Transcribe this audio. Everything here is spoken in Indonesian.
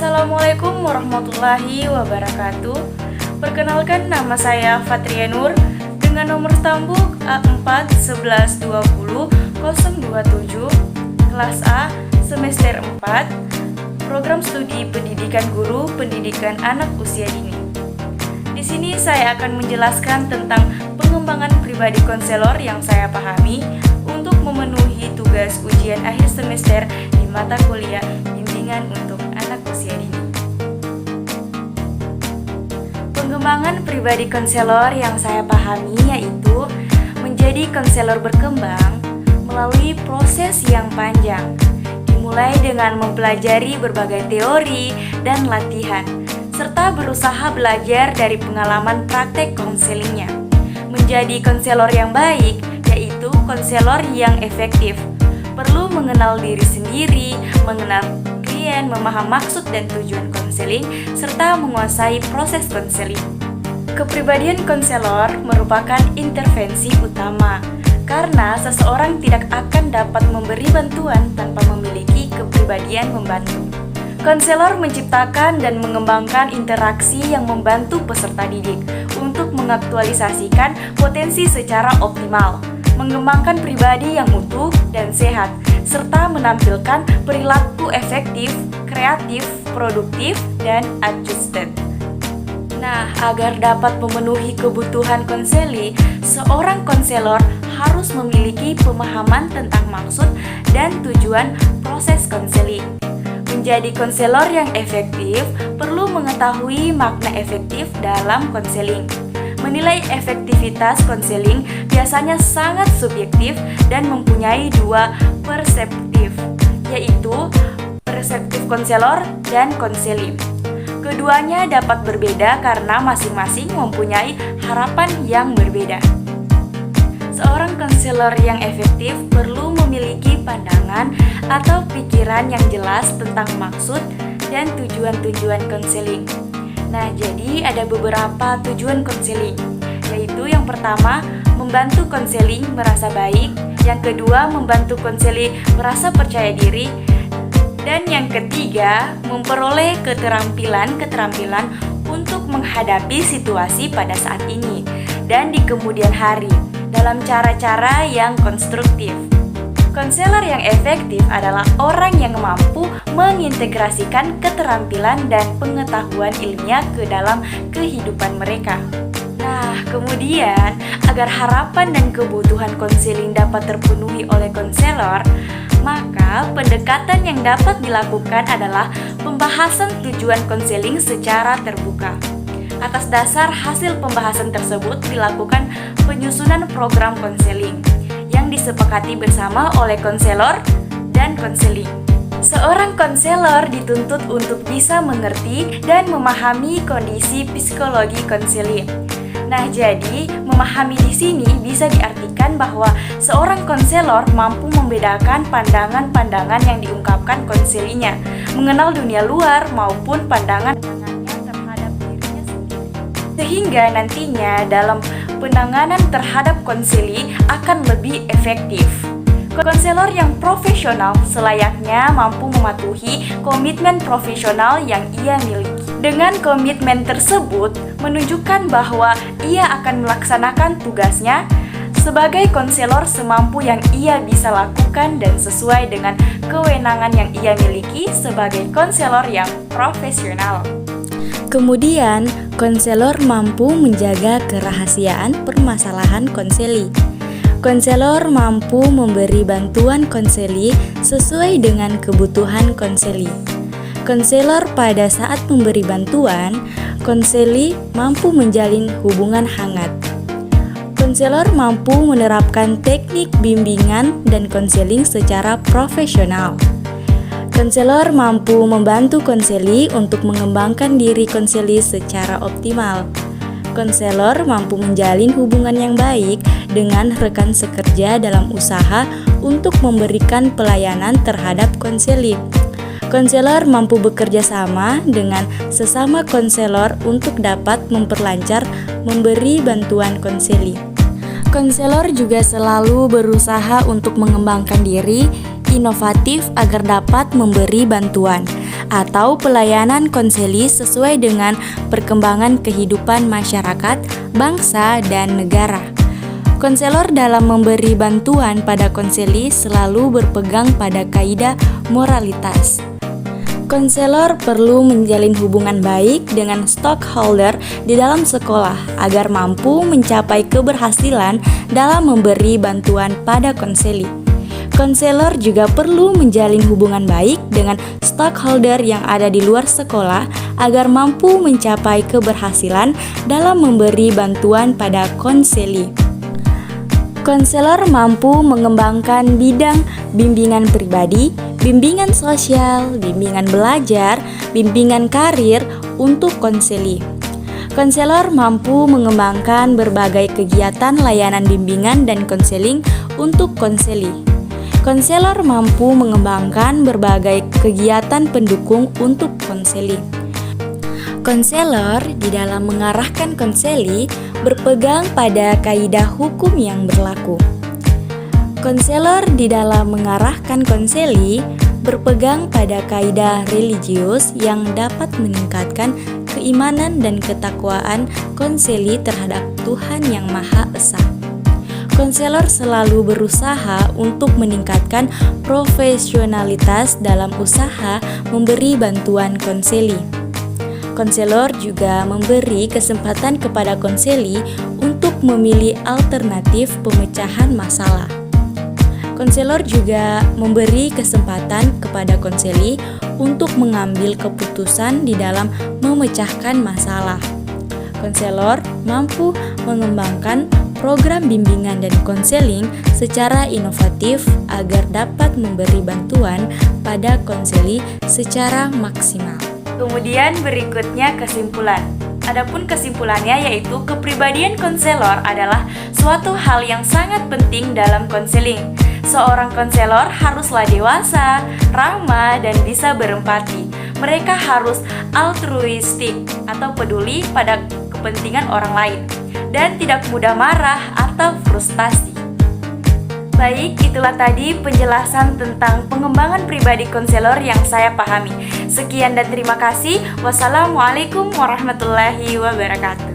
Assalamualaikum warahmatullahi wabarakatuh. Perkenalkan, nama saya Fatria Nur dengan nomor stambuk A41120-027, kelas A, semester 4, program studi pendidikan guru pendidikan anak usia dini. Di sini saya akan menjelaskan tentang pengembangan pribadi konselor yang saya pahami untuk memenuhi tugas ujian akhir semester di mata kuliah bimbingan untuk anak usia dini. Pengembangan pribadi konselor yang saya pahami yaitu menjadi konselor berkembang melalui proses yang panjang, dimulai dengan mempelajari berbagai teori dan latihan, serta berusaha belajar dari pengalaman praktek konselingnya. Menjadi konselor yang baik yaitu konselor yang efektif, perlu mengenal diri sendiri, mengenal klien, memahami maksud dan tujuan konseling, serta menguasai proses konseling. Kepribadian konselor merupakan intervensi utama, karena seseorang tidak akan dapat memberi bantuan tanpa memiliki kepribadian membantu. Konselor menciptakan dan mengembangkan interaksi yang membantu peserta didik untuk mengaktualisasikan potensi secara optimal, mengembangkan pribadi yang utuh dan sehat, serta menampilkan perilaku efektif, kreatif, produktif, dan adjusted. Nah, agar dapat memenuhi kebutuhan konseli, seorang konselor harus memiliki pemahaman tentang maksud dan tujuan proses konseling. Menjadi konselor yang efektif perlu mengetahui makna efektif dalam konseling. Menilai efektivitas konseling biasanya sangat subjektif dan mempunyai dua perspektif, yaitu perspektif konselor dan konseling. Keduanya dapat berbeda karena masing-masing mempunyai harapan yang berbeda. Seorang konselor yang efektif perlu memiliki pandangan atau pikiran yang jelas tentang maksud dan tujuan-tujuan konseling. Nah, jadi ada beberapa tujuan konseling, yaitu yang pertama, membantu konseling merasa baik, yang kedua, membantu konseling merasa percaya diri, dan yang ketiga, memperoleh keterampilan-keterampilan untuk menghadapi situasi pada saat ini dan di kemudian hari dalam cara-cara yang konstruktif. Konselor yang efektif adalah orang yang mampu mengintegrasikan keterampilan dan pengetahuan ilmiah ke dalam kehidupan mereka. Nah, kemudian agar harapan dan kebutuhan konseling dapat terpenuhi oleh konselor, maka pendekatan yang dapat dilakukan adalah pembahasan tujuan konseling secara terbuka. Atas dasar hasil pembahasan tersebut dilakukan penyusunan program konseling yang disepakati bersama oleh konselor dan konseling. Seorang konselor dituntut untuk bisa mengerti dan memahami kondisi psikologi konseling. Nah, jadi memahami di sini bisa diartikan bahwa seorang konselor mampu membedakan pandangan-pandangan yang diungkapkan konselinya, mengenal dunia luar maupun pandangan-pandangannya terhadap dirinya sendiri. Sehingga nantinya dalam penanganan terhadap konseli akan lebih efektif. Konselor yang profesional selayaknya mampu mematuhi komitmen profesional yang ia miliki. Dengan komitmen tersebut menunjukkan bahwa ia akan melaksanakan tugasnya sebagai konselor semampu yang ia bisa lakukan dan sesuai dengan kewenangan yang ia miliki sebagai konselor yang profesional. Kemudian, konselor mampu menjaga kerahasiaan permasalahan konseli. Konselor mampu memberi bantuan konseli sesuai dengan kebutuhan konseli. Konselor pada saat memberi bantuan, konseli mampu menjalin hubungan hangat. Konselor mampu menerapkan teknik bimbingan dan konseling secara profesional. Konselor mampu membantu konseli untuk mengembangkan diri konseli secara optimal. Konselor mampu menjalin hubungan yang baik dengan rekan sekerja dalam usaha untuk memberikan pelayanan terhadap konseli. Konselor mampu bekerja sama dengan sesama konselor untuk dapat memperlancar memberi bantuan konseli. Konselor juga selalu berusaha untuk mengembangkan diri, inovatif agar dapat memberi bantuan. atau pelayanan konseli sesuai dengan perkembangan kehidupan masyarakat, bangsa, dan negara. Konselor dalam memberi bantuan pada konseli selalu berpegang pada kaidah moralitas. Konselor perlu menjalin hubungan baik dengan stakeholder di dalam sekolah agar mampu mencapai keberhasilan dalam memberi bantuan pada konseli. Konselor juga perlu menjalin hubungan baik dengan stakeholder yang ada di luar sekolah agar mampu mencapai keberhasilan dalam memberi bantuan pada konseli. Konselor mampu mengembangkan bidang bimbingan pribadi, bimbingan sosial, bimbingan belajar, bimbingan karir untuk konseli. Konselor mampu mengembangkan berbagai kegiatan layanan bimbingan dan konseling untuk konseli. Konselor mampu mengembangkan berbagai kegiatan pendukung untuk konseli. Konselor di dalam mengarahkan konseli berpegang pada kaidah hukum yang berlaku. Konselor di dalam mengarahkan konseli berpegang pada kaidah religius yang dapat meningkatkan keimanan dan ketakwaan konseli terhadap Tuhan Yang Maha Esa. Konselor selalu berusaha untuk meningkatkan profesionalitas dalam usaha memberi bantuan konseli. Konselor juga memberi kesempatan kepada konseli untuk memilih alternatif pemecahan masalah. Konselor juga memberi kesempatan kepada konseli untuk mengambil keputusan di dalam memecahkan masalah. Konselor mampu mengembangkan program bimbingan dan konseling secara inovatif agar dapat memberi bantuan pada konseli secara maksimal. Kemudian berikutnya kesimpulan. Adapun kesimpulannya yaitu kepribadian konselor adalah suatu hal yang sangat penting dalam konseling. Seorang konselor haruslah dewasa, ramah, dan bisa berempati. Mereka harus altruistik atau peduli pada kepentingan orang lain dan tidak mudah marah atau frustasi. Baik, itulah tadi penjelasan tentang pengembangan pribadi konselor yang saya pahami. Sekian dan terima kasih. Wassalamualaikum warahmatullahi wabarakatuh.